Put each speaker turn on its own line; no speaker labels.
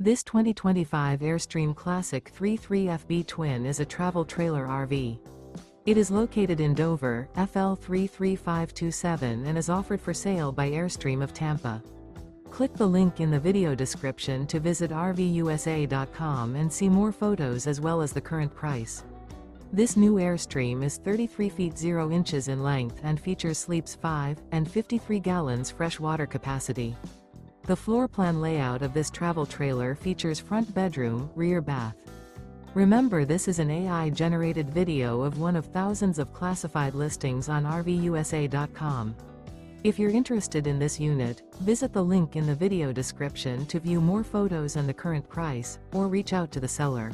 This 2025 Airstream Classic 33FB Twin is a travel trailer RV. It is located in Dover, FL 33527 and is offered for sale by Airstream of Tampa. Click the link in the video description to visit RVUSA.com and see more photos as well as the current price. This new Airstream is 33 feet 0 inches in length and features sleeps 5 and 53 gallons fresh water capacity. The floor plan layout of this travel trailer features front bedroom, rear bath. Remember, this is an AI-generated video of one of thousands of classified listings on RVUSA.com. If you're interested in this unit, visit the link in the video description to view more photos and the current price, or reach out to the seller.